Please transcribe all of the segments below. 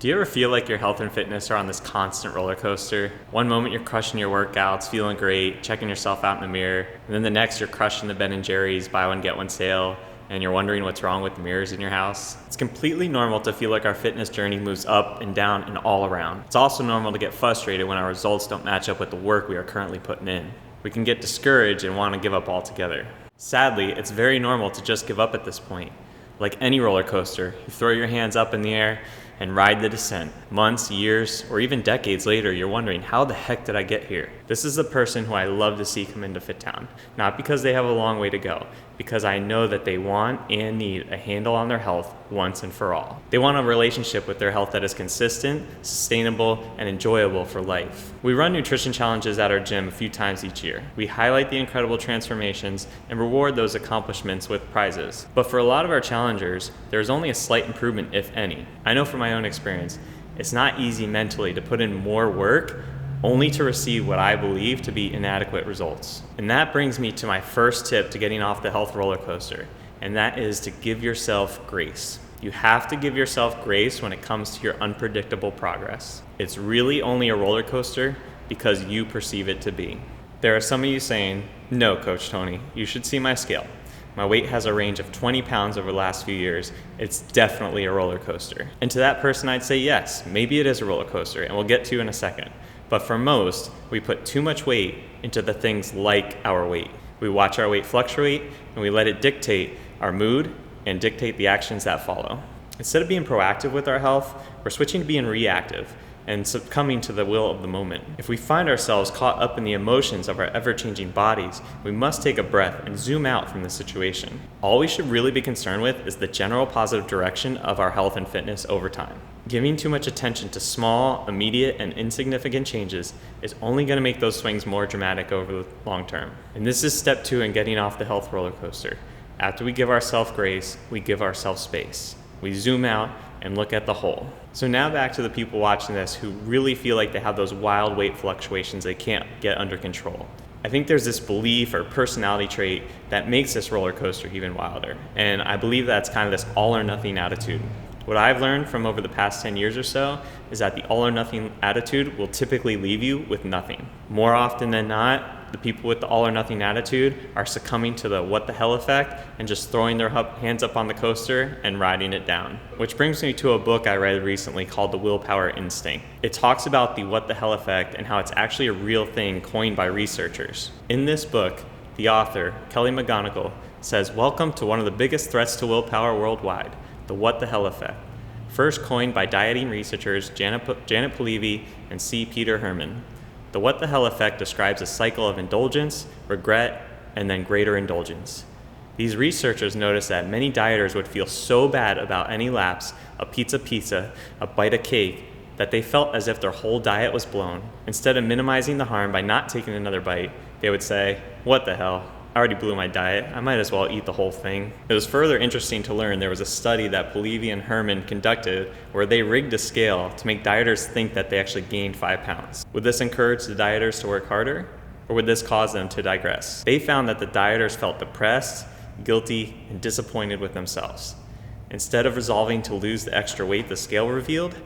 Do you ever feel like your health and fitness are on this constant roller coaster? One moment you're crushing your workouts, feeling great, checking yourself out in the mirror, and then the next you're crushing the Ben & Jerry's buy one get one sale, and you're wondering what's wrong with the mirrors in your house. It's completely normal to feel like our fitness journey moves up and down and all around. It's also normal to get frustrated when our results don't match up with the work we are currently putting in. We can get discouraged and want to give up altogether. Sadly, it's very normal to just give up at this point. Like any roller coaster, you throw your hands up in the air and ride the descent. Months, years, or even decades later, you're wondering, how the heck did I get here? This is the person who I love to see come into FitTown. Not because they have a long way to go, because I know that they want and need a handle on their health once and for all. They want a relationship with their health that is consistent, sustainable, and enjoyable for life. We run nutrition challenges at our gym a few times each year. We highlight the incredible transformations and reward those accomplishments with prizes. But for a lot of our challengers, there is only a slight improvement, if any. I know from my own experience, it's not easy mentally to put in more work only to receive what I believe to be inadequate results. And that brings me to my first tip to getting off the health roller coaster, and that is to give yourself grace. You have to give yourself grace when it comes to your unpredictable progress. It's really only a roller coaster because you perceive it to be. There are some of you saying, "No, Coach Tony, you should see my scale. My weight has a range of 20 pounds over the last few years. It's definitely a roller coaster." And to that person, I'd say, yes, maybe it is a roller coaster, and we'll get to in a second. But for most, we put too much weight into the things like our weight. We watch our weight fluctuate, and we let it dictate our mood and dictate the actions that follow. Instead of being proactive with our health, we're switching to being reactive and succumbing to the will of the moment. If we find ourselves caught up in the emotions of our ever-changing bodies, we must take a breath and zoom out from the situation. All we should really be concerned with is the general positive direction of our health and fitness over time. Giving too much attention to small, immediate, and insignificant changes is only going to make those swings more dramatic over the long term. And this is step 2 in getting off the health roller coaster. After we give ourselves grace, we give ourselves space. We zoom out and look at the whole. So now back to the people watching this who really feel like they have those wild weight fluctuations they can't get under control. I think there's this belief or personality trait that makes this roller coaster even wilder. And I believe that's kind of this all or nothing attitude. What I've learned from over the past 10 years or so is that the all or nothing attitude will typically leave you with nothing. More often than not, the people with the all or nothing attitude are succumbing to the what the hell effect and just throwing their hands up on the coaster and riding it down. Which brings me to a book I read recently called The Willpower Instinct. It talks about the what the hell effect and how it's actually a real thing coined by researchers. In this book, the author, Kelly McGonigal, says, "Welcome to one of the biggest threats to willpower worldwide, the what the hell effect. First coined by dieting researchers Janet Polivy and C. Peter Herman. The what the hell effect describes a cycle of indulgence, regret, and then greater indulgence. These researchers noticed that many dieters would feel so bad about any lapse, a pizza, a bite of cake, that they felt as if their whole diet was blown. Instead of minimizing the harm by not taking another bite, they would say, 'What the hell? I already blew my diet. I might as well eat the whole thing.'" It was further interesting to learn there was a study that Polivy and Herman conducted where they rigged a scale to make dieters think that they actually gained 5 pounds. Would this encourage the dieters to work harder, or would this cause them to digress? They found that the dieters felt depressed, guilty, and disappointed with themselves. Instead of resolving to lose the extra weight the scale revealed,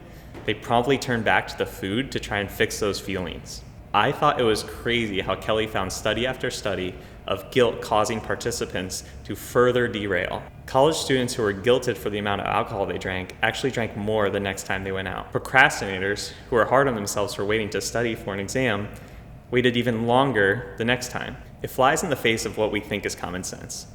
they promptly turned back to the food to try and fix those feelings. I thought it was crazy how Kelly found study after study of guilt causing participants to further derail. College students who were guilted for the amount of alcohol they drank actually drank more the next time they went out. Procrastinators, who were hard on themselves for waiting to study for an exam, waited even longer the next time. It flies in the face of what we think is common sense,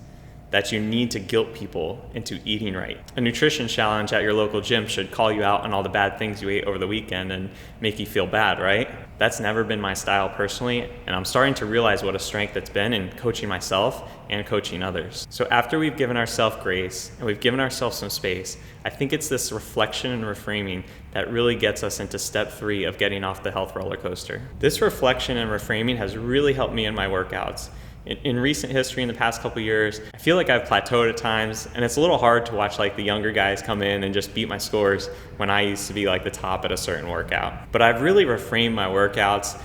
that you need to guilt people into eating right. A nutrition challenge at your local gym should call you out on all the bad things you ate over the weekend and make you feel bad, right? That's never been my style personally, and I'm starting to realize what a strength it's been in coaching myself and coaching others. So after we've given ourselves grace and we've given ourselves some space, I think it's this reflection and reframing that really gets us into step 3 of getting off the health roller coaster. This reflection and reframing has really helped me in my workouts. In recent history, in the past couple years, I feel like I've plateaued at times, and it's a little hard to watch like the younger guys come in and just beat my scores when I used to be like the top at a certain workout. But I've really reframed my workouts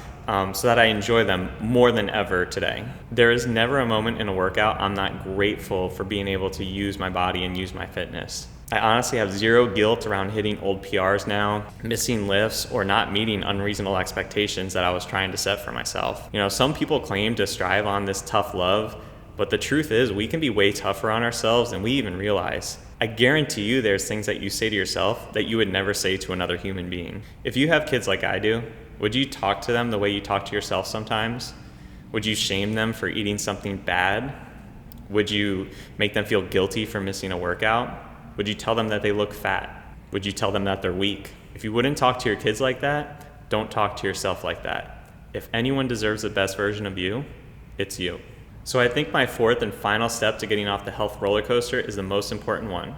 so that I enjoy them more than ever today. There is never a moment in a workout I'm not grateful for being able to use my body and use my fitness. I honestly have zero guilt around hitting old PRs now, missing lifts, or not meeting unreasonable expectations that I was trying to set for myself. Some people claim to strive on this tough love, but the truth is we can be way tougher on ourselves than we even realize. I guarantee you there's things that you say to yourself that you would never say to another human being. If you have kids like I do, would you talk to them the way you talk to yourself sometimes? Would you shame them for eating something bad? Would you make them feel guilty for missing a workout? Would you tell them that they look fat? Would you tell them that they're weak? If you wouldn't talk to your kids like that, don't talk to yourself like that. If anyone deserves the best version of you, it's you. So I think my fourth and final step to getting off the health roller coaster is the most important one: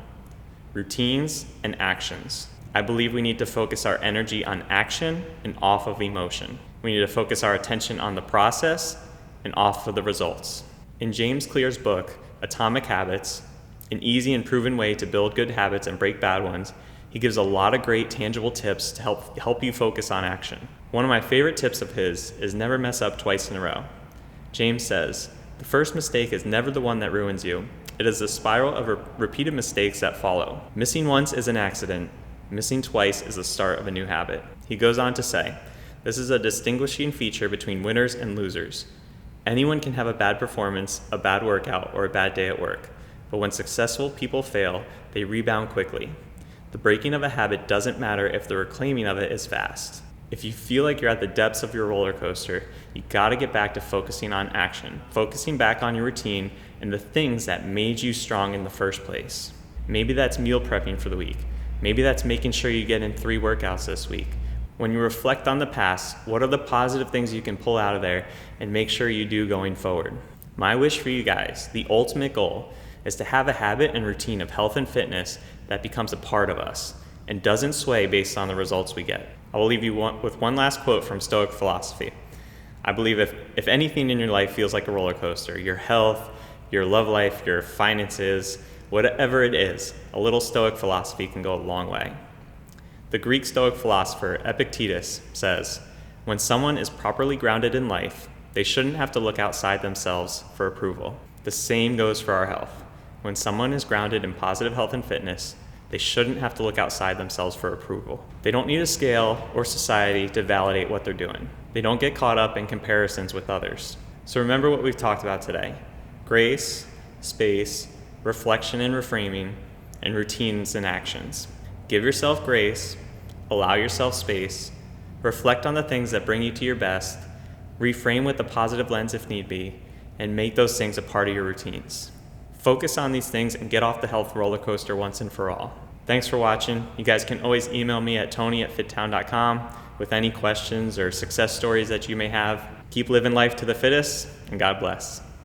routines and actions. I believe we need to focus our energy on action and off of emotion. We need to focus our attention on the process and off of the results. In James Clear's book, Atomic Habits, an easy and proven way to build good habits and break bad ones, he gives a lot of great tangible tips to help you focus on action. One of my favorite tips of his is never mess up twice in a row. James says, "The first mistake is never the one that ruins you. It is the spiral of repeated mistakes that follow. Missing once is an accident. Missing twice is the start of a new habit." He goes on to say, "This is a distinguishing feature between winners and losers. Anyone can have a bad performance, a bad workout, or a bad day at work. But when successful people fail, they rebound quickly. The breaking of a habit doesn't matter if the reclaiming of it is fast." If you feel like you're at the depths of your roller coaster, you gotta get back to focusing on action, focusing back on your routine and the things that made you strong in the first place. Maybe that's meal prepping for the week. Maybe that's making sure you get in 3 workouts this week. When you reflect on the past, what are the positive things you can pull out of there and make sure you do going forward? My wish for you guys, the ultimate goal, is to have a habit and routine of health and fitness that becomes a part of us and doesn't sway based on the results we get. I will leave you with one last quote from Stoic philosophy. I believe if anything in your life feels like a roller coaster, your health, your love life, your finances, whatever it is, a little Stoic philosophy can go a long way. The Greek Stoic philosopher Epictetus says, "When someone is properly grounded in life, they shouldn't have to look outside themselves for approval." The same goes for our health. When someone is grounded in positive health and fitness, they shouldn't have to look outside themselves for approval. They don't need a scale or society to validate what they're doing. They don't get caught up in comparisons with others. So remember what we've talked about today: grace, space, reflection and reframing, and routines and actions. Give yourself grace, allow yourself space, reflect on the things that bring you to your best, reframe with a positive lens if need be, and make those things a part of your routines. Focus on these things and get off the health roller coaster once and for all. Thanks for watching. You guys can always email me at tony@fittown.com with any questions or success stories that you may have. Keep living life to the fittest, and God bless.